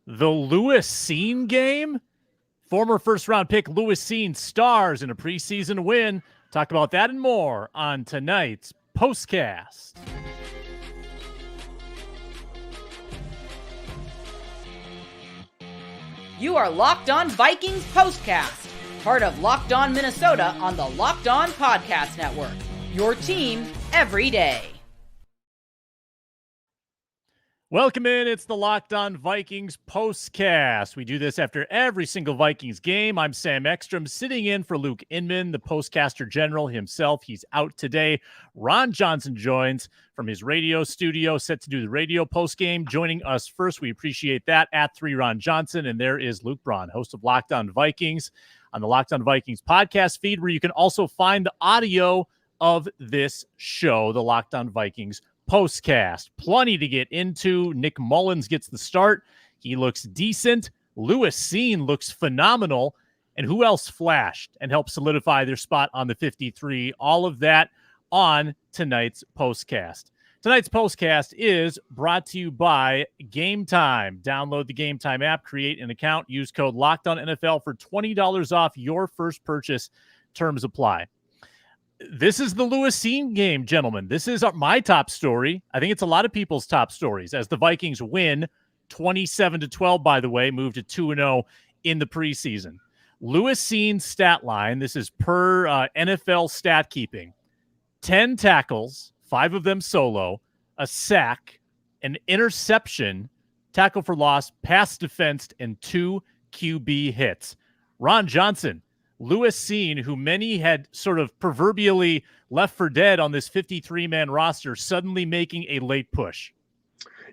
The Lewis Cine game? Former first-round pick Lewis Cine stars in a preseason win. Talk about that and more on tonight's POSTCAST. You are Locked On Vikings POSTCAST, part of Locked On Minnesota on the Locked On Podcast Network. Your team every day. Welcome in. It's the Locked On Vikings POSTCAST. We do this after every single Vikings game. I'm Sam Ekstrom, sitting in for Luke Inman, the postcaster general himself. He's out today. Ron Johnson joins from his radio studio, set to do the radio postgame. Joining us first, we appreciate that, at 3Ron Johnson. And there is Luke Braun, host of Locked On Vikings on the Locked On Vikings podcast feed, where you can also find the audio of this show, the Locked On Vikings POSTCAST. Plenty to get into. Nick Mullens gets the start. He looks decent. Lewis Cine looks phenomenal. And who else flashed and helped solidify their spot on the 53? All of that on tonight's POSTCAST. Tonight's POSTCAST is brought to you by Gametime. Download the Gametime app, create an account, use code LOCKEDONNFL for $20 off your first purchase. Terms apply. This is the Lewis Cine game, gentlemen. This is my top story. I think it's a lot of people's top stories as the Vikings win 27-12, by the way, moved to 2-0 in the preseason. Lewis Cine's stat line, this is per NFL stat keeping, 10 tackles, 5 of them solo, a sack, an interception, tackle for loss, pass defensed, and 2 QB hits. Ron Johnson, Lewis Cine, who many had sort of proverbially left for dead on this 53-man roster, suddenly making a late push.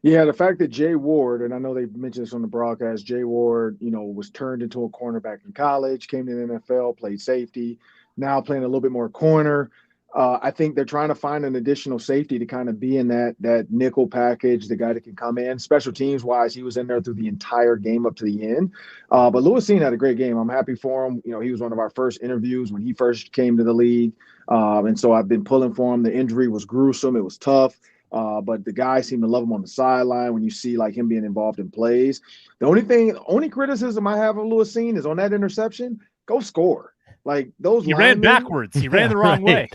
Yeah, the fact that Jay Ward, and I know they mentioned this on the broadcast, Jay Ward, was turned into a cornerback in college, came to the NFL, played safety, now playing a little bit more corner. I think they're trying to find an additional safety to kind of be in that nickel package, the guy that can come in. Special teams wise, he was in there through the entire game up to the end. But Lewis Cine had a great game. I'm happy for him. He was one of our first interviews when he first came to the league. And so I've been pulling for him. The injury was gruesome. It was tough. But the guys seem to love him on the sideline when you see like him being involved in plays. The only criticism I have of Lewis Cine is on that interception, go score. Like those, he ran backwards. He ran the wrong way.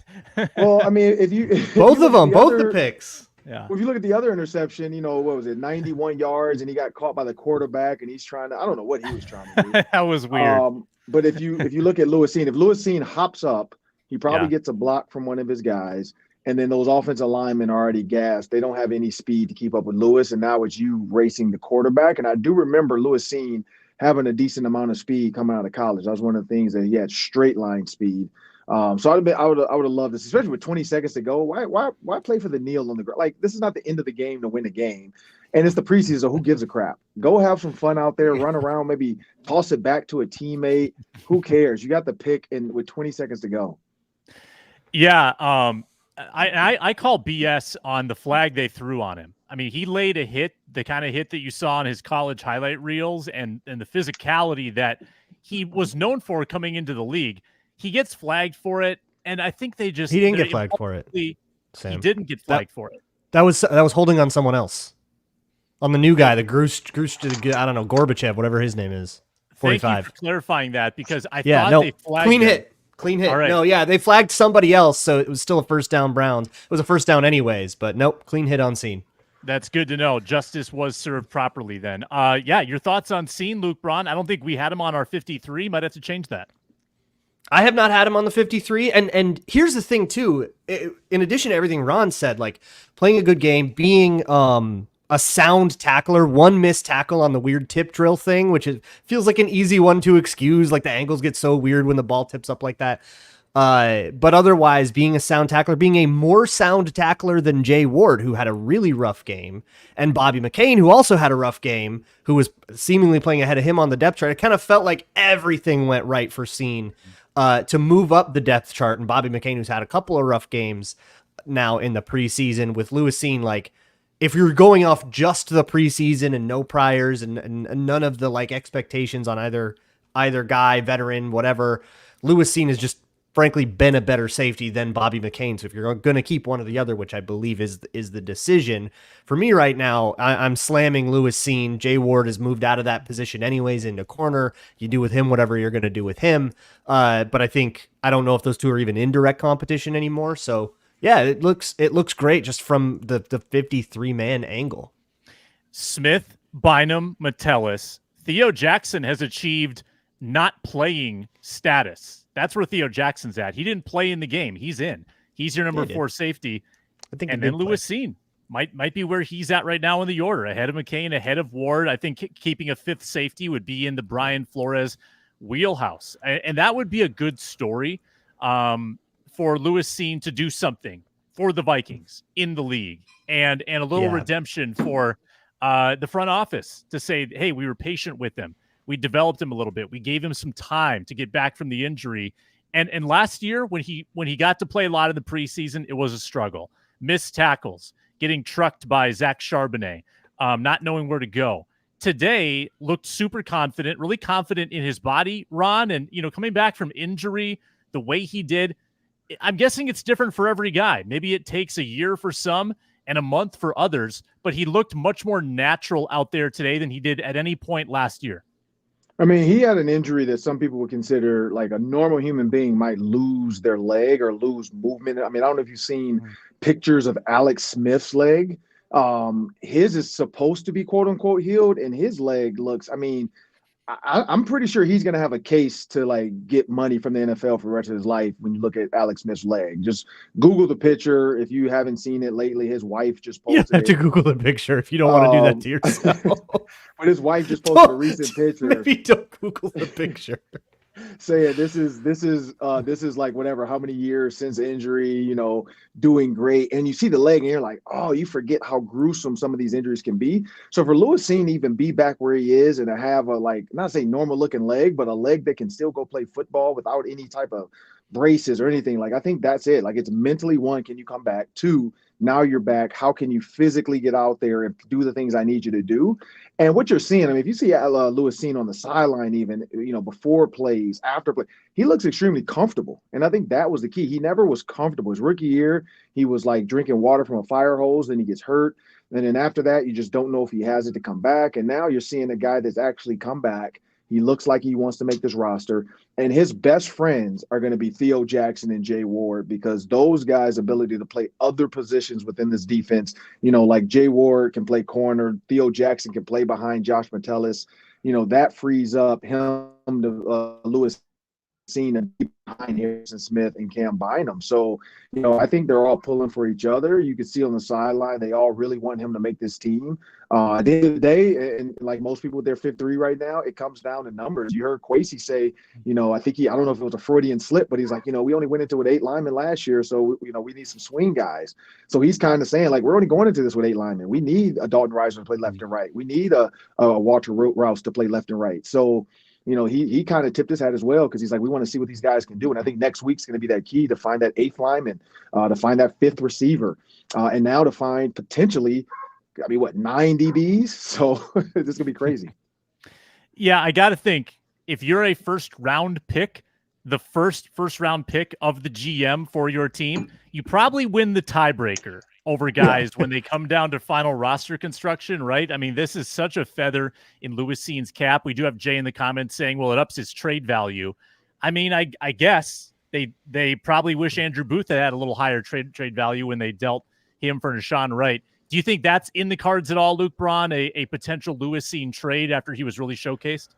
Well, I mean, if both of them, both the picks. Yeah. Well, if you look at the other interception, what was it, 91 yards, and he got caught by the quarterback, and he's trying to, I don't know what he was trying to do. That was weird. But if you look at Lewis Cine, if Lewis Cine hops up, he probably gets a block from one of his guys, and then those offensive linemen are already gassed. They don't have any speed to keep up with Lewis, and now it's you racing the quarterback. And I do remember Lewis Cine having a decent amount of speed coming out of college. That was one of the things that he had straight line speed. So I would have loved this, especially with 20 seconds to go. Why play for the kneel on the ground? Like, this is not the end of the game to win a game. And it's the preseason, so who gives a crap? Go have some fun out there, run around, maybe toss it back to a teammate. Who cares? You got the pick and with 20 seconds to go. Yeah, I call BS on the flag they threw on him. I mean, he laid a hit, the kind of hit that you saw on his college highlight reels, and the physicality that he was known for coming into the league. He gets flagged for it, and I think he didn't get flagged for it. Sam. He didn't get flagged for it. That was holding on someone else, on the new guy, the I don't know, Gorbachev, whatever his name is. 45. Thank you for clarifying that, because I thought they flagged Clean hit. Right. No, yeah, they flagged somebody else, so it was still a first down Browns. It was a first down anyways, but nope, clean hit on Cine. That's good to know. Justice was served properly then. Your thoughts on Cine, Luke Braun? I don't think we had him on our 53. Might have to change that. I have not had him on the 53, and here's the thing too. In addition to everything Ron said, like playing a good game, being a sound tackler, one missed tackle on the weird tip drill thing, which feels like an easy one to excuse. Like the angles get so weird when the ball tips up like that. But otherwise, being a sound tackler, being a more sound tackler than Jay Ward, who had a really rough game, and Bobby McCain, who also had a rough game, who was seemingly playing ahead of him on the depth chart. It kind of felt like everything went right for Cine to move up the depth chart. And Bobby McCain, who's had a couple of rough games now in the preseason, with Lewis Cine, like, if you're going off just the preseason and no priors and none of the like expectations on either guy, veteran, whatever, Lewis Cine is just frankly been a better safety than Bobby McCain. So if you're going to keep one or the other, which I believe is the decision for me right now, I'm slamming Lewis Cine. Jay Ward has moved out of that position anyways into corner. You do with him whatever you're going to do with him. But I don't know if those two are even in direct competition anymore. So yeah, it looks great just from the 53-man angle. Smith, Bynum, Metellus. Theo Jackson has achieved not playing status. That's where Theo Jackson's at. He didn't play in the game. He's in. He's your number 4 safety. I think, and then Lewis Cine might be where he's at right now in the order, ahead of McCain, ahead of Ward. I think keeping a 5th safety would be in the Brian Flores wheelhouse, and that would be a good story for Lewis Cine to do something for the Vikings in the league, and a little redemption for the front office to say, hey, we were patient with him. We developed him a little bit. We gave him some time to get back from the injury. And last year, when he got to play a lot in the preseason, it was a struggle. Missed tackles, getting trucked by Zach Charbonnet, not knowing where to go. Today, looked super confident, really confident in his body, Ron. And, coming back from injury, the way he did, I'm guessing it's different for every guy. Maybe it takes a year for some and a month for others, but he looked much more natural out there today than he did at any point last year. I mean, he had an injury that some people would consider like a normal human being might lose their leg or lose movement. I mean, I don't know if you've seen pictures of Alex Smith's leg. His is supposed to be quote unquote healed, and his leg looks, I'm pretty sure he's going to have a case to like get money from the NFL for the rest of his life. When you look at Alex Smith's leg, just Google the picture. If you haven't seen it lately, his wife just posted you have to Google the picture if you don't want to do that to yourself. But his wife just posted a recent picture. Maybe don't Google the picture. Saying this is like whatever, how many years since injury, doing great. And you see the leg and you're like, oh, you forget how gruesome some of these injuries can be. So for Lewis Cine to even be back where he is and to have a, like, not say normal looking leg, but a leg that can still go play football without any type of braces or anything, like, I think that's it. Like, it's mentally, 1, can you come back? 2, now you're back. How can you physically get out there and do the things I need you to do? And what you're seeing, if you see Lewis Cine on the sideline, even, before plays, after play, he looks extremely comfortable. And I think that was the key. He never was comfortable. His rookie year, he was like drinking water from a fire hose, then he gets hurt. And then after that, you just don't know if he has it to come back. And now you're seeing a guy that's actually come back. He looks like he wants to make this roster. And his best friends are going to be Theo Jackson and Jay Ward, because those guys' ability to play other positions within this defense, like Jay Ward can play corner, Theo Jackson can play behind Josh Metellus, that frees up him to Lewis Cine and behind Harrison Smith and Cam Bynum. So, I think they're all pulling for each other. You can see on the sideline, they all really want him to make this team. At the end of the day, and like most people with their 5'3" right now, it comes down to numbers. You heard Kwesi say, I think I don't know if it was a Freudian slip, but he's like, we only went into it with 8 linemen last year. So, we need some swing guys. So he's kind of saying, like, we're only going into this with 8 linemen. We need a Dalton Risner to play left and right. We need a Walter Rouse to play left and right. So, he kind of tipped his hat as well, because he's like, we want to see what these guys can do. And I think next week's going to be that key to find that 8th lineman, to find that 5th receiver, and now to find potentially, 9 DBs? So this is going to be crazy. Yeah, I got to think, if you're a first-round pick, the first round pick of the GM for your team, you probably win the tiebreaker over guys when they come down to final roster construction, right? This is such a feather in Lewis Cine's cap. We do have Jay in the comments saying, well, it ups his trade value. I guess they probably wish Andrew Booth had a little higher trade value when they dealt him for Nashawn Wright. Do you think that's in the cards at all, Luke Braun, a potential Lewis Cine trade after he was really showcased?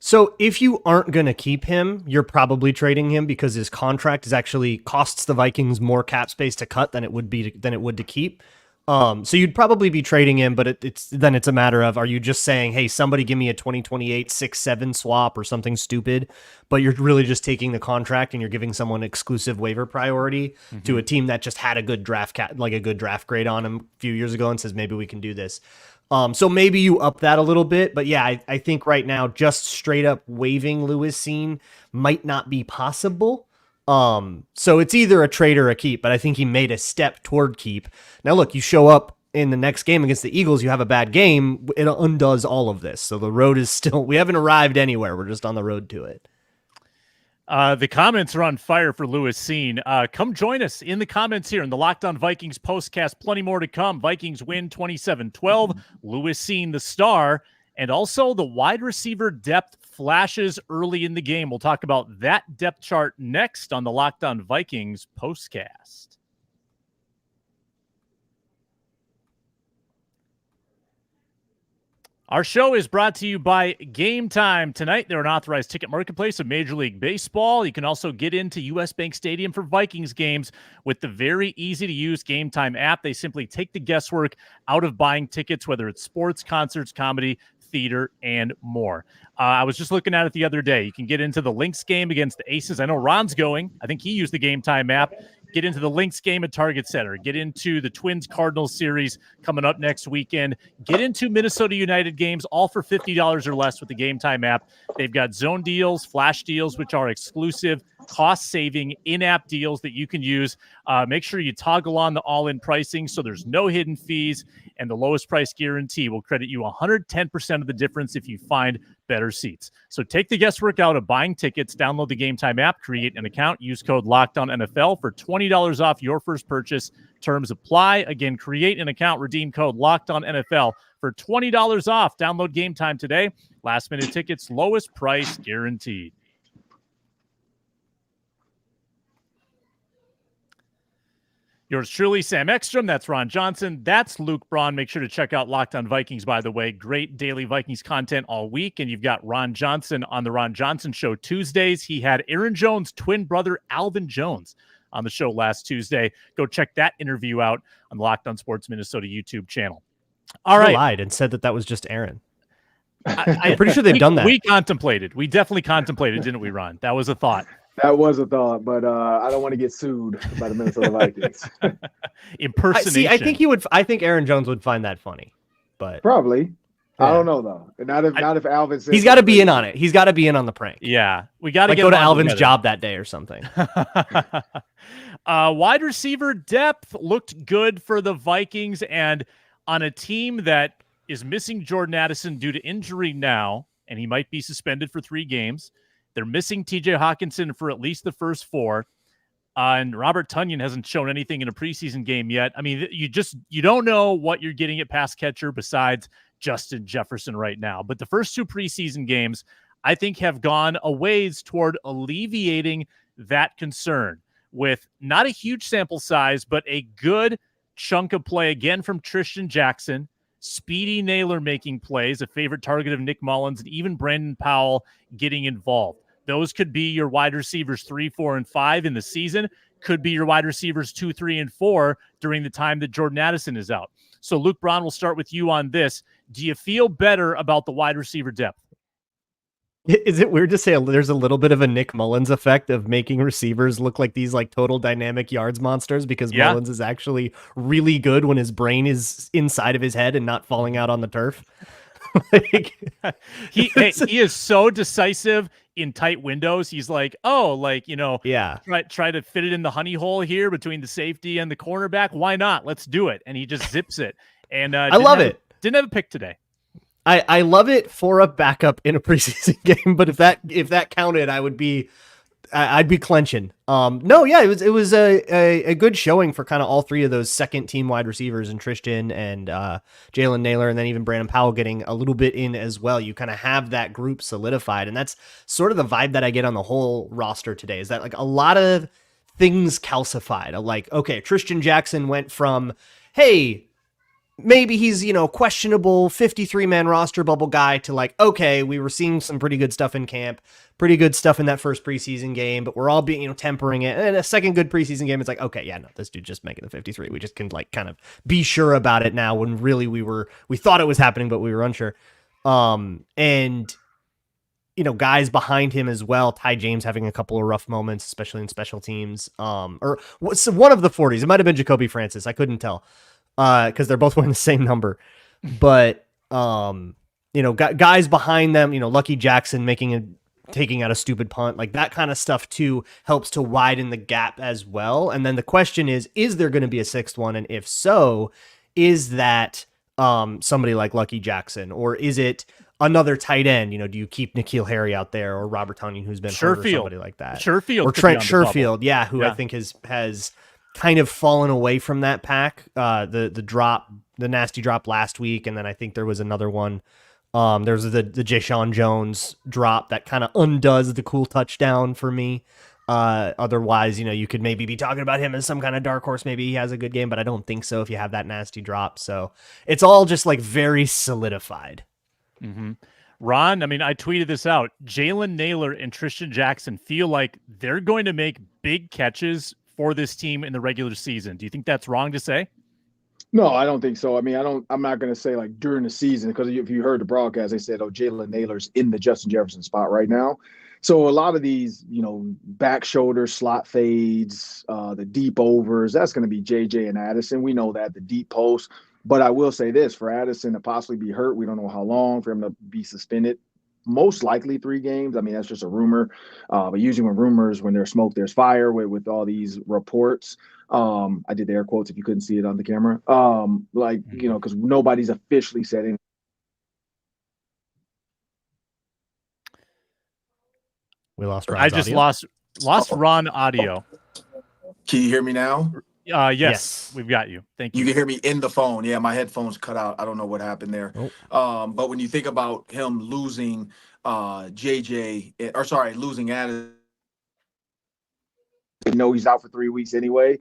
So if you aren't going to keep him, you're probably trading him, because his contract is actually costs the Vikings more cap space to cut than it would to keep. So you'd probably be trading him, but it's a matter of, are you just saying, hey, somebody give me a 2028 6-7 swap or something stupid, but you're really just taking the contract and you're giving someone exclusive waiver priority to a team that just had a good draft grade on him a few years ago and says, maybe we can do this. So maybe you up that a little bit, but yeah, I think right now just straight up waiving Lewis Cine might not be possible. So it's either a trade or a keep, but I think he made a step toward keep. Now look, you show up in the next game against the Eagles, you have a bad game, it undoes all of this. So the road is still, we haven't arrived anywhere. We're just on the road to it. The comments are on fire for Lewis Cine. Come join us in the comments here in the Locked On Vikings postcast. Plenty more to come. Vikings win 27-12. Lewis Cine, the star, and also the wide receiver depth flashes early in the game. We'll talk about that depth chart next on the Locked On Vikings postcast. Our show is brought to you by Gametime. Tonight, they're an authorized ticket marketplace of Major League Baseball. You can also get into U.S. Bank Stadium for Vikings games with the very easy-to-use Gametime app. They simply take the guesswork out of buying tickets, whether it's sports, concerts, comedy, theater, and more. I was just looking at it the other day. You can get into the Lynx game against the Aces. I know Ron's going. I think he used the Gametime app. Get into the Lynx game at Target Center. Get into the Twins-Cardinals series coming up next weekend. Get into Minnesota United games, all for $50 or less with the Gametime app. They've got zone deals, flash deals, which are exclusive, cost-saving, in-app deals that you can use. Make sure you toggle on the all-in pricing so there's no hidden fees, and the lowest price guarantee will credit you 110% of the difference if you find better seats. So take the guesswork out of buying tickets, download the Gametime app, create an account, use code LOCKEDONNFL for $20 off your first purchase. Terms apply. Again, create an account, redeem code LOCKEDONNFL for $20 off. Download Gametime today. Last minute tickets, lowest price guaranteed. Yours truly, Sam Ekstrom. That's Ron Johnson. That's Luke Braun. Make sure to check out Locked On Vikings, by the way. Great daily Vikings content all week. And you've got Ron Johnson on the Ron Johnson Show Tuesdays. He had Aaron Jones' twin brother, Alvin Jones, on the show last Tuesday. Go check that interview out on the Locked On Sports Minnesota YouTube channel. All right. Lied and said that was just Aaron. I'm pretty sure they've done that. We definitely contemplated, didn't we, Ron? That was a thought. That was a thought, but I don't want to get sued by the Minnesota Vikings. Impersonation. I think Aaron Jones would find that funny, but probably. Yeah. I don't know though. Not if Alvin says he's got to be in on it. He's got to be in on the prank. Yeah, we got to go to Alvin's job that day or something. Wide receiver depth looked good for the Vikings, and on a team that is missing Jordan Addison due to injury now, and he might be suspended for 3 games. They're missing TJ Hawkinson for at least the first 4. And Robert Tonyan hasn't shown anything in a preseason game yet. I mean, you don't know what you're getting at pass catcher besides Justin Jefferson right now. But the first 2 preseason games, I think, have gone a ways toward alleviating that concern with not a huge sample size, but a good chunk of play again from Trishton Jackson, Speedy Naylor making plays, a favorite target of Nick Mullens, and even Brandon Powell getting involved. Those could be your wide receivers 3, 4, and 5 in the season. Could be your wide receivers 2, 3, and 4 during the time that Jordan Addison is out. So, Luke Braun, we'll start with you on this. Do you feel better about the wide receiver depth? Is it weird to say there's a little bit of a Nick Mullens effect of making receivers look like these like total dynamic yards monsters because Mullens is actually really good when his brain is inside of his head and not falling out on the turf? He is so decisive in tight windows. He's like, try to fit it in the honey hole here between the safety and the cornerback. Why not? Let's do it. And he just zips it. And I love it. Didn't have a pick today. I love it for a backup in a preseason game, but if that counted, I'd be clenching. It was a good showing for kind of all 3 of those second team wide receivers and Trishton and Jalen Naylor, and then even Brandon Powell getting a little bit in as well. You kind of have that group solidified, and that's sort of the vibe that I get on the whole roster today. Is that like a lot of things calcified? Like, okay, Trishton Jackson went from, hey, maybe he's, questionable 53-man roster bubble guy to like, okay, we were seeing some pretty good stuff in camp, pretty good stuff in that first preseason game, but we're all being, tempering it. And a second good preseason game, it's like, okay, yeah, no, this dude just making the 53. We just can like kind of be sure about it now when really we thought it was happening, but we were unsure. And guys behind him as well. Ty James having a couple of rough moments, especially in special teams. Or one of the 40s. It might have been Jacoby Francis. I couldn't tell. Because they're both wearing the same number, but guys behind them, Lucky Jackson taking out a stupid punt, like that kind of stuff too helps to widen the gap as well. And then the question is there going to be a 6th one? And if so, is that somebody like Lucky Jackson, or is it another tight end. Do you keep N'Keal Harry out there or Robert Tonyan, who's been hurt, or somebody like that? Sherfield or Trent Sherfield, who I think has kind of fallen away from that pack. The nasty drop last week, and then I think there was another one. There's the Ja'Shawn Jones drop that kind of undoes the cool touchdown for me. Otherwise, you could maybe be talking about him as some kind of dark horse. Maybe he has a good game, but I don't think so if you have that nasty drop. So it's all just like very solidified. Mm-hmm. Ron, I tweeted this out. Jalen Nailor and Trishton Jackson feel like they're going to make big catches for this team in the regular season. Do you think that's wrong to say? No, I don't think so. I'm not going to say like during the season, because if you heard the broadcast, they said, Jalen Nailor's in the Justin Jefferson spot right now. So a lot of these, back shoulder slot fades, the deep overs, that's going to be JJ and Addison. We know that, the deep post. But I will say this, for Addison to possibly be hurt, we don't know how long, for him to be suspended, most likely 3 games. That's just a rumor. But usually when there's smoke, there's fire with all these reports. I did the air quotes if you couldn't see it on the camera. Because nobody's officially said anything. We lost Ron's I just audio. lost Ron audio. Can you hear me now? Yes, we've got you. Thank you. You can hear me in the phone. Yeah, my headphones cut out. I don't know what happened there. But when you think about him losing losing Addison. He's out for 3 weeks anyway.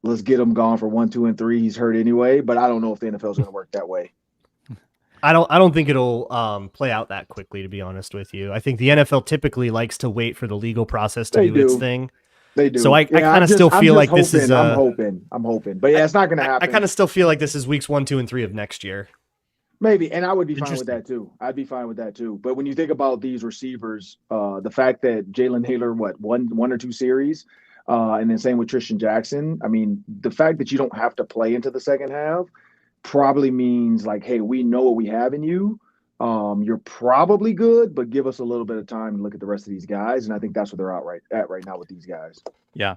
Let's get him gone for 1, 2, and 3. He's hurt anyway, but I don't know if the NFL is going to work that way. I don't think it'll play out that quickly, to be honest with you. I think the NFL typically likes to wait for the legal process to do its thing. They do. So I kind of still feel like this is. I'm hoping, but it's not going to happen. I kind of still feel like this is weeks 1, 2, and 3 of next year. Maybe, and I would be fine with that too. I'd be fine with that too. But when you think about these receivers, the fact that Jalen Nailor, one or 2 series, and then same with Trishton Jackson. The fact that you don't have to play into the second half probably means like, hey, we know what we have in you. You're probably good, but give us a little bit of time to look at the rest of these guys. And I think that's what they're at right now with these guys. Yeah.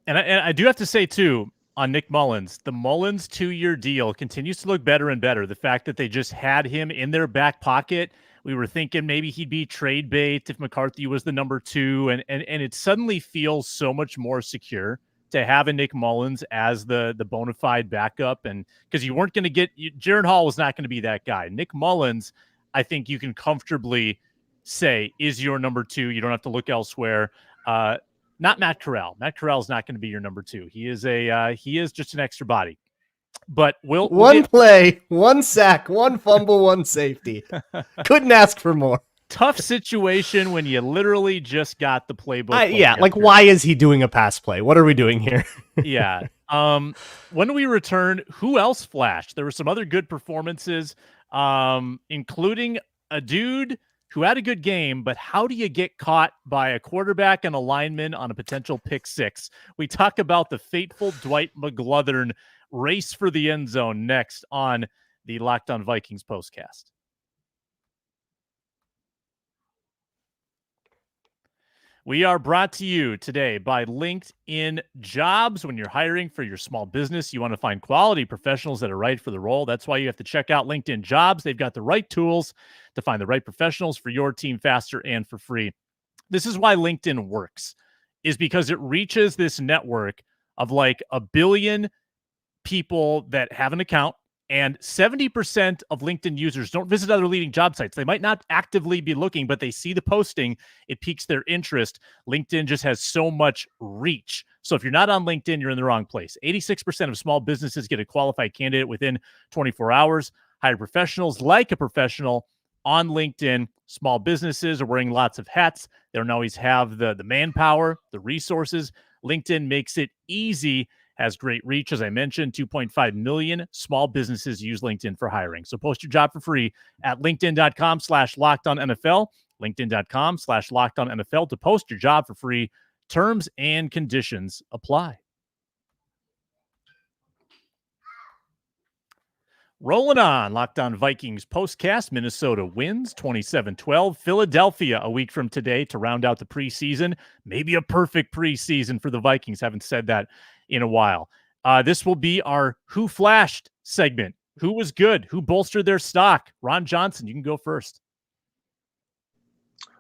And I do have to say too, on Nick Mullens, the Mullens 2-year deal continues to look better and better. The fact that they just had him in their back pocket, we were thinking maybe he'd be trade bait if McCarthy was the number 2, and it suddenly feels so much more secure to have a Nick Mullens as the bona fide backup. And because you weren't going to get Jaron Hall was not going to be that guy. Nick Mullens, I think you can comfortably say, is your number 2. You don't have to look elsewhere. Not Matt Corral. Matt Corral is not going to be your number 2. He is just an extra body. But one play, 1 sack, 1 fumble, 1 safety. Couldn't ask for more. Tough situation when you literally just got the playbook. Like why is he doing a pass play? What are we doing here? Yeah. When we return, who else flashed? There were some other good performances, including a dude who had a good game, but how do you get caught by a quarterback and a lineman on a potential pick 6? We talk about the fateful Dwight McGlothern race for the end zone next on the Locked On Vikings postcast. We are brought to you today by LinkedIn Jobs. When you're hiring for your small business, you want to find quality professionals that are right for the role. That's why you have to check out LinkedIn Jobs. They've got the right tools to find the right professionals for your team faster and for free. This is why LinkedIn works, is because it reaches this network of like 1 billion people that have an account. And 70% of LinkedIn users don't visit other leading job sites. They might not actively be looking, but they see the posting. It piques their interest. LinkedIn just has so much reach. So if you're not on LinkedIn, you're in the wrong place. 86% of small businesses get a qualified candidate within 24 hours. Hire professionals like a professional on LinkedIn. Small businesses are wearing lots of hats. They don't always have the manpower, the resources. LinkedIn makes it easy. Has great reach. As I mentioned, 2.5 million small businesses use LinkedIn for hiring. So post your job for free at linkedin.com/lockedonnfl, linkedin.com/lockedonnfl to post your job for free. Terms and conditions apply. Rolling on, Locked On Vikings postcast. Minnesota wins 27-12. Philadelphia a week from today to round out the preseason. Maybe a perfect preseason for the Vikings. Haven't said that in a while. This will be our Who Flashed segment. Who was good? Who bolstered their stock? Ron Johnson, you can go first.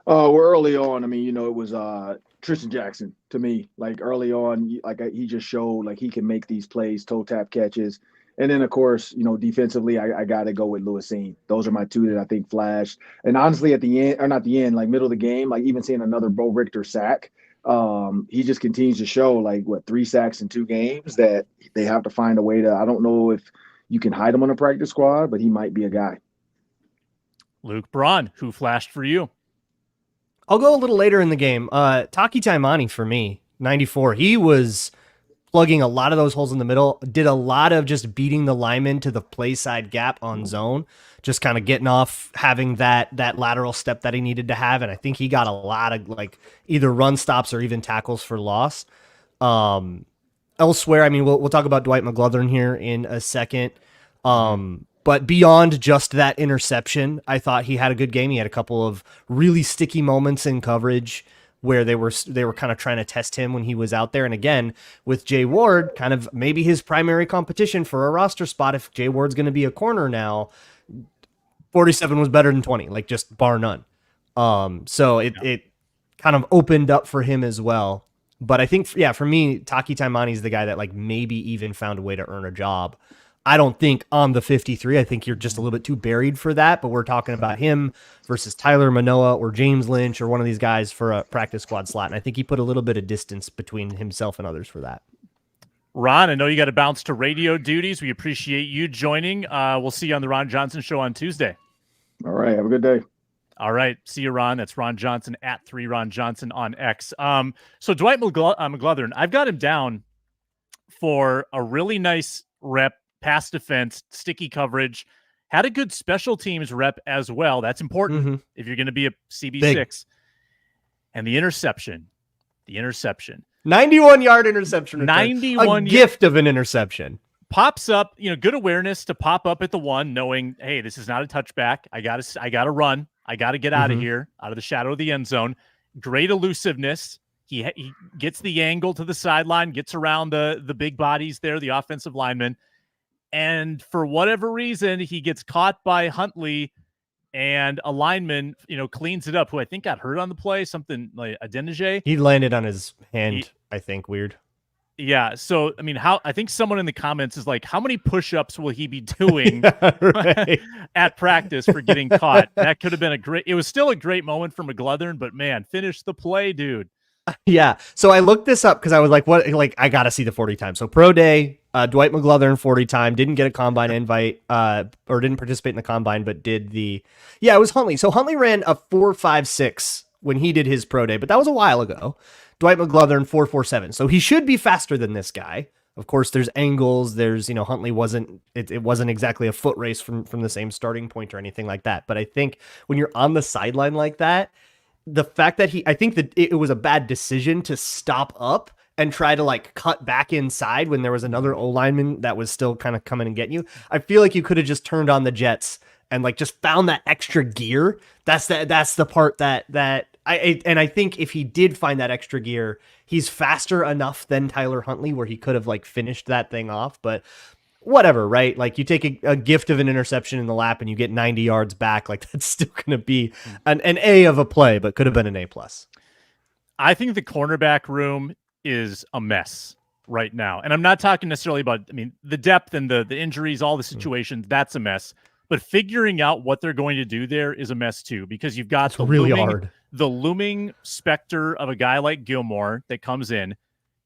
We're early on. I mean, it was Trishton Jackson to me. Like early on, he just showed like he can make these plays, toe tap catches. And then of course, defensively, I got to go with Lewis Cine. Those are my two that I think flashed. And honestly, at the end, or not the end, like middle of the game, like even seeing another Bo Richter sack, he just continues to show like 3 sacks in 2 games that they have to find a way to. I don't know if you can hide him on a practice squad, but he might be a guy. Luke Braun, who flashed for you? I'll go a little later in the game. Taki Taimani for me, 94. He was plugging a lot of those holes in the middle, did a lot of just beating the lineman to the play side gap on zone, just kind of getting off, having that lateral step that he needed to have. And I think he got a lot of either run stops or even tackles for loss. Elsewhere, I mean, we'll talk about Dwight McGlothern here in a second. But beyond just that interception, I thought he had a good game. He had a couple of really sticky moments in coverage where they were kind of trying to test him when he was out there. And again, with Jay Ward, kind of maybe his primary competition for a roster spot, if Jay Ward's going to be a corner now, 47 was better than 20, like just bar none. So it kind of opened up for him as well. But I think, for me, Taki Taimani is the guy that maybe even found a way to earn a job. I don't think on the 53, I think you're just a little bit too buried for that, but we're talking about him versus Tyler Manoa or James Lynch or one of these guys for a practice squad slot. And I think he put a little bit of distance between himself and others for that. Ron, I know you got to bounce to radio duties. We appreciate you joining. We'll see you on the Ron Johnson Show on Tuesday. All right. Have a good day. All right. See you, Ron. That's Ron Johnson at 3Ron Johnson on X. So Dwight McGlothern, I've got him down for a really nice rep, pass defense, sticky coverage, had a good special teams rep as well. That's important if you're going to be a CB6. Big. And the interception. 91-yard interception. 91 gift of an interception. Pops up, good awareness to pop up at the 1, knowing, hey, this is not a touchback. I gotta run. I gotta get out of here, out of the shadow of the end zone. Great elusiveness. He gets the angle to the sideline, gets around the big bodies there, the offensive linemen. And for whatever reason, he gets caught by Huntley, and a lineman, cleans it up, who I think got hurt on the play, something like Adenije. He landed on his hand, I think, weird. Yeah. So, I mean, I think someone in the comments is like, how many push-ups will he be doing at practice for getting caught? That could have been it was still a great moment for McGlothern, but man, finish the play, dude. Yeah. So I looked this up because I was like, I got to see the 40 time. So pro day, Dwight McGlothern 40 time, didn't get a combine invite, or didn't participate in the combine, but did it was Huntley. So Huntley ran a 4.56 when he did his pro day, but that was a while ago. Dwight McGlothern 4.47. So he should be faster than this guy. Of course, there's angles. There's, Huntley wasn't exactly a foot race from the same starting point or anything like that. But I think when you're on the sideline like that, the fact that I think that it was a bad decision to stop up and try to cut back inside when there was another O lineman that was still kind of coming and getting you. I feel like you could have just turned on the jets and just found that extra gear. That's the part that I think if he did find that extra gear, he's faster enough than Tyler Huntley where he could have finished that thing off, but whatever, right? You take a gift of an interception in the lap and you get 90 yards back. That's still going to be an A of a play, but could have been an A+. I think the cornerback room is a mess right now. And I'm not talking necessarily about, the depth and the injuries, all the situations, that's a mess. But figuring out what they're going to do there is a mess too, because you've got the looming specter of a guy like Gilmore that comes in.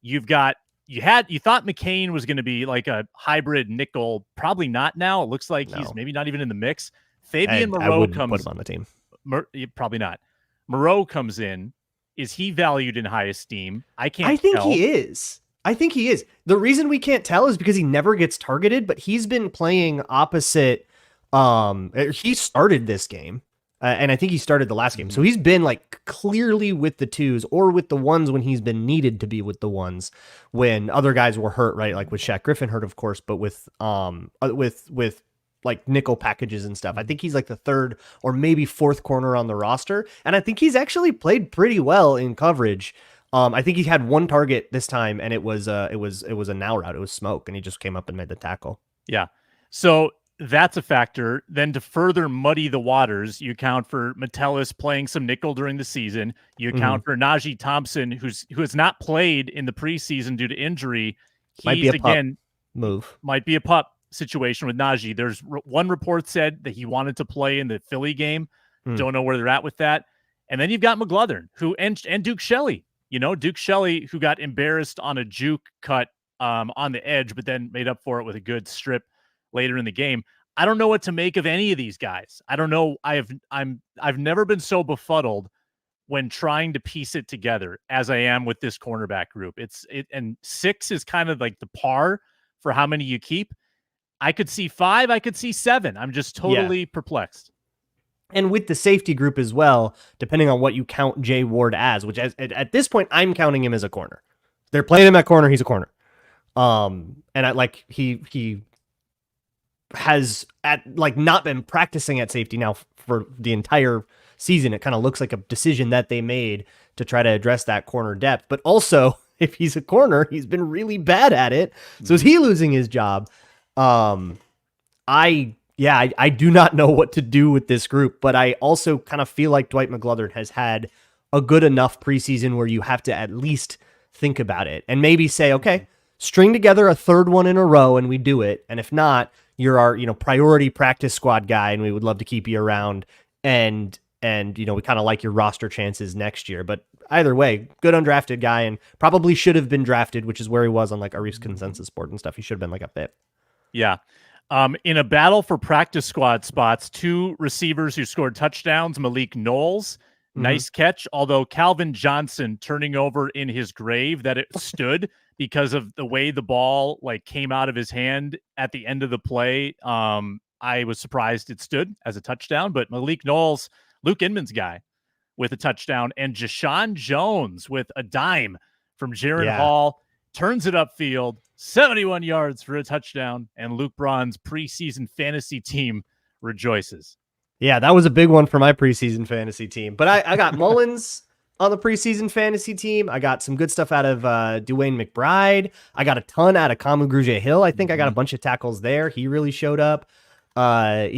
You thought McCain was going to be like a hybrid nickel. Probably not now. It looks like he's maybe not even in the mix. Fabian Moreau comes. Put him on the team. Probably not. Moreau comes in. Is he valued in high esteem? I think he is. The reason we can't tell is because he never gets targeted, but he's been playing opposite. He started this game. And I think he started the last game. So he's been clearly with the twos or with the ones when he's been needed to be with the ones when other guys were hurt, right? Like with Shaq Griffin hurt, of course, but with nickel packages and stuff. I think he's the 3rd or maybe 4th corner on the roster. And I think he's actually played pretty well in coverage. I think he had 1 target this time and it was a now route. It was smoke and he just came up and made the tackle. Yeah. So that's a factor. Then to further muddy the waters, you account for Metellus playing some nickel during the season. You account for Najee Thompson, who has not played in the preseason due to injury. Might be a pup move. Might be a pup situation with Najee. There's one report said that he wanted to play in the Philly game. Don't know where they're at with that. And then you've got McGlothern, who and Duke Shelley. Duke Shelley, who got embarrassed on a juke cut on the edge, but then made up for it with a good strip later in the game. I don't know what to make of any of these guys. I don't know. I've never been so befuddled when trying to piece it together as I am with this cornerback group. And 6 is kind of like the par for how many you keep. I could see 5, I could see 7. I'm just totally perplexed. And with the safety group as well, depending on what you count Jay Ward as, which at this point I'm counting him as a corner. They're playing him at corner, he's a corner. And he has not been practicing at safety now for the entire season. It kind of looks like a decision that they made to try to address that corner depth. But also, if he's a corner, he's been really bad at it. So is he losing his job? I do not know what to do with this group, but I also kind of feel like Dwight McGlothern has had a good enough preseason where you have to at least think about it and maybe say, okay, string together a third one in a row and we do it. And if not, you're our, priority practice squad guy and we would love to keep you around. And we kind of like your roster chances next year. But either way, good undrafted guy and probably should have been drafted, which is where he was on like Arif's consensus board and stuff. He should have been like a fit. Yeah. In a battle for practice squad spots, 2 receivers who scored touchdowns, Malik Knowles, nice catch, although Calvin Johnson turning over in his grave that it stood because of the way the ball came out of his hand at the end of the play. I was surprised it stood as a touchdown, but Malik Knowles, Luke Inman's guy, with a touchdown, and Jashawn Jones with a dime from Jaron Hall turns it upfield, 71 yards for a touchdown, and Luke Braun's preseason fantasy team rejoices. Yeah, that was a big one for my preseason fantasy team. But I got Mullens on the preseason fantasy team. I got some good stuff out of Dwayne McBride. I got a ton out of Kamu Grugier-Hill. I think I got a bunch of tackles there. He really showed up. We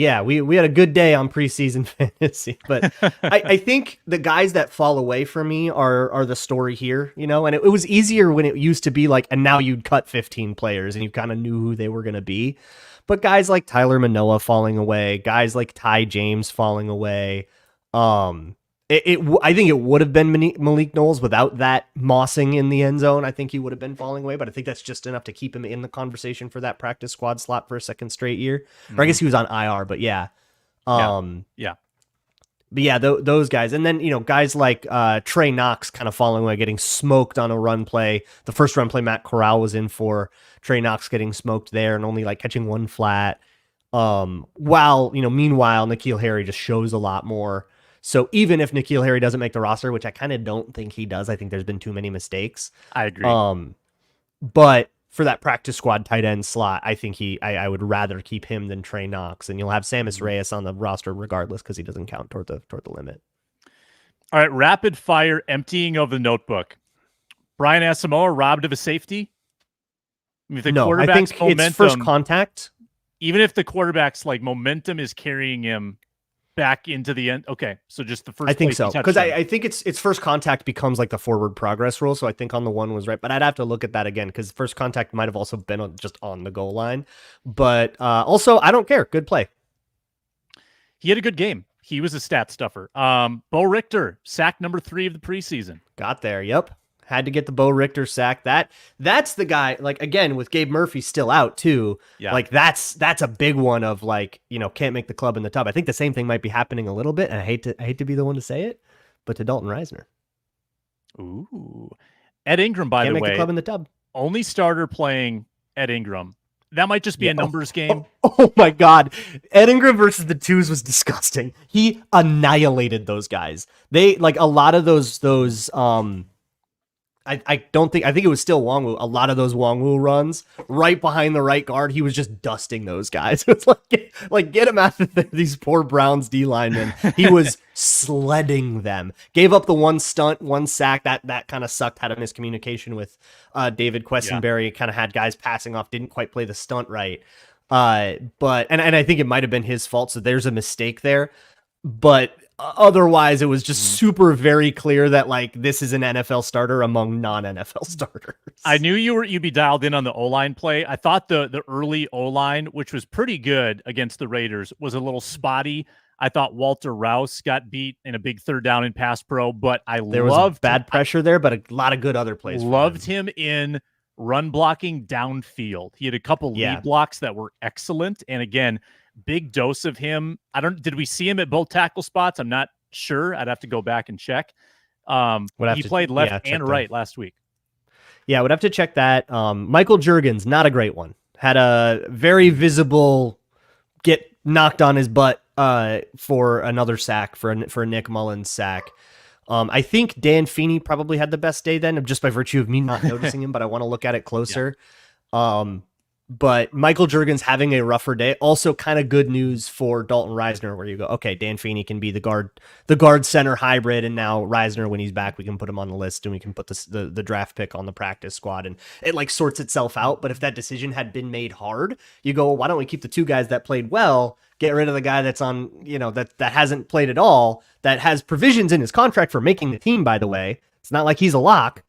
had a good day on preseason fantasy. But I think the guys that fall away from me are the story here, and it was easier when it used to be and now you'd cut 15 players and you kind of knew who they were going to be. But guys like Tyler Manoa falling away, guys like Ty James falling away. I think it would have been Malik Knowles without that mossing in the end zone. I think he would have been falling away, but I think that's just enough to keep him in the conversation for that practice squad slot for a second straight year. Or I guess he was on IR, but yeah. But yeah, those guys. And then, guys like Trey Knox kind of falling away, getting smoked on a run play. The first run play Matt Corral was in for, Trey Knox getting smoked there and only catching one flat. While, meanwhile, N'Keal Harry just shows a lot more. So even if N'Keal Harry doesn't make the roster, which I kind of don't think he does, I think there's been too many mistakes. I agree. But for that practice squad tight end slot, I think I would rather keep him than Trey Knox, and you'll have Sammis Reyes on the roster regardless because he doesn't count toward the limit. All right, rapid fire emptying of the notebook. Brian Asamoah robbed of a safety. I think it's first contact. Even if the quarterback's momentum is carrying him back into the end. Okay, so just the first. I think so because I think it's first contact becomes the forward progress rule. So I think on the one was right, but I'd have to look at that again because first contact might have also been just on the goal line. But also, I don't care. Good play. He had a good game. He was a stat stuffer. Bo Richter, sack number 3 of the preseason. Got there. Yep. Had to get the Bo Richter sack. That's the guy, again, with Gabe Murphy still out too. Yeah. That's a big one of can't make the club in the tub. I think the same thing might be happening a little bit. And I hate to be the one to say it, but to Dalton Reisner. Ooh. Ed Ingram, by can't the make way, the club in the tub. Only starter playing Ed Ingram. That might just be a numbers game. Oh my God. Ed Ingram versus the twos was disgusting. He annihilated those guys. They a lot of those I think it was still Wongwu. A lot of those Wongwu runs right behind the right guard, he was just dusting those guys. It's get him out of these poor Browns D linemen. He was sledding them. Gave up the one stunt, one sack. That kind of sucked. Had a miscommunication with David Questenberry. Kind of had guys passing off. Didn't quite play the stunt right. But I think it might have been his fault. So there's a mistake there. But otherwise, it was just super very clear that like this is an NFL starter among non-NFL starters. I knew you'd be dialed in on the O-line play. I thought the early O-line, which was pretty good against the Raiders, was a little spotty. I thought Walter Rouse got beat in a big third down in pass pro, but there was bad pressure there, but a lot of good other plays. Loved him in run blocking downfield. He had a couple lead blocks that were excellent. And again, big dose of him. Did we see him at both tackle spots? I'm not sure. I'd have to go back and check. He played left and right last week. Yeah, would have to check that. Michael Juergens, not a great one. Had a very visible get knocked on his butt for another sack, for a Nick Mullens sack. I think Dan Feeney probably had the best day then, just by virtue of me not noticing him, but I want to look at it closer. Yeah. But Michael Juergens having a rougher day, also kind of good news for Dalton Reisner, where you go, okay, Dan Feeney can be the guard center hybrid, and now Reisner, when he's back, we can put him on the list and we can put the draft pick on the practice squad, and it like sorts itself out. But if that decision had been made hard, you go, well, why don't we keep the two guys that played well, get rid of the guy that's on, that hasn't played at all, that has provisions in his contract for making the team, by the way. It's not like he's a lock.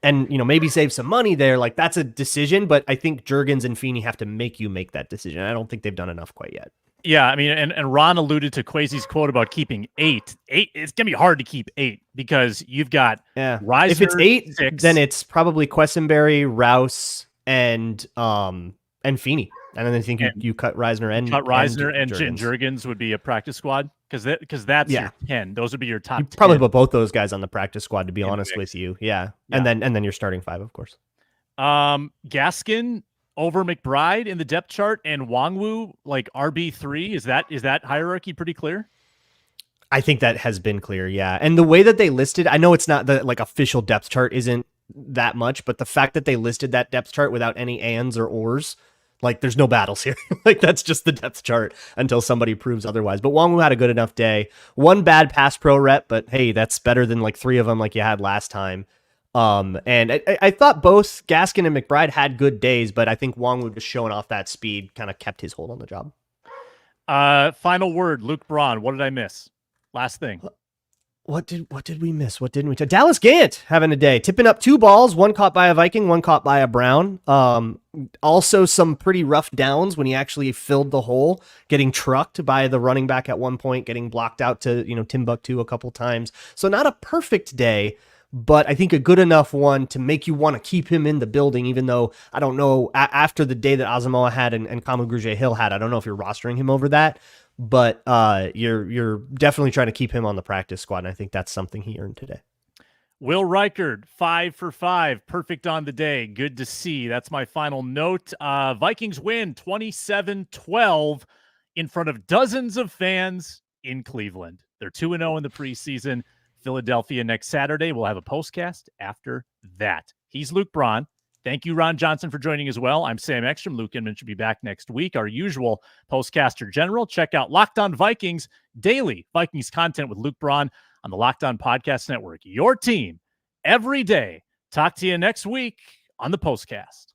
And, maybe save some money there. Like, that's a decision, but I think Juergens and Feeney have to make you make that decision. I don't think they've done enough quite yet. Yeah, I mean, and Ron alluded to Kwesi's quote about keeping 8. It's going to be hard to keep 8 because you've got Reisner. If it's 8, 6. then it's probably Quessenberry, Rouse, and Feeney. And then I think you cut Reisner and Juergens would be a practice squad because that's your 10. Those would be your top. You probably put both those guys on the practice squad, to be honest with you. Yeah. And then you're starting 5, of course. Gaskin over McBride in the depth chart, and Wangwu like RB3. Is that hierarchy pretty clear? I think that has been clear, yeah. And the way that they listed, I know it's not the like official depth chart isn't that much, but the fact that they listed that depth chart without any ands or ors, like there's no battles here. Like that's just the depth chart until somebody proves otherwise. But Wangwu had a good enough day. One bad pass pro rep, but hey, that's better than like 3 of them like you had last time. And I thought both Gaskin and McBride had good days, but I think Wangwu just showing off that speed kind of kept his hold on the job. Final word, Luke Braun. What did I miss? Last thing. What did we miss? What didn't we? Dallas Gant having a day, tipping up 2 balls, one caught by a Viking, one caught by a Brown. Also some pretty rough downs when he actually filled the hole, getting trucked by the running back at one point, getting blocked out to Timbuktu a couple times. So not a perfect day, but I think a good enough one to make you want to keep him in the building, even though I don't know after the day that Asamoah had and Kamu Grugier-Hill had, I don't know if you're rostering him over that. But you're definitely trying to keep him on the practice squad, and I think that's something he earned today. Will Reichard, 5 for 5, perfect on the day. Good to see. That's my final note. Vikings win 27-12 in front of dozens of fans in Cleveland. They're 2-0 in the preseason. Philadelphia next Saturday. We'll have a postcast after that. He's Luke Braun. Thank you, Ron Johnson, for joining as well. I'm Sam Ekstrom. Luke Inman should be back next week. Our usual postcaster general. Check out Locked On Vikings, daily Vikings content with Luke Braun on the Locked On Podcast Network. Your team every day. Talk to you next week on the postcast.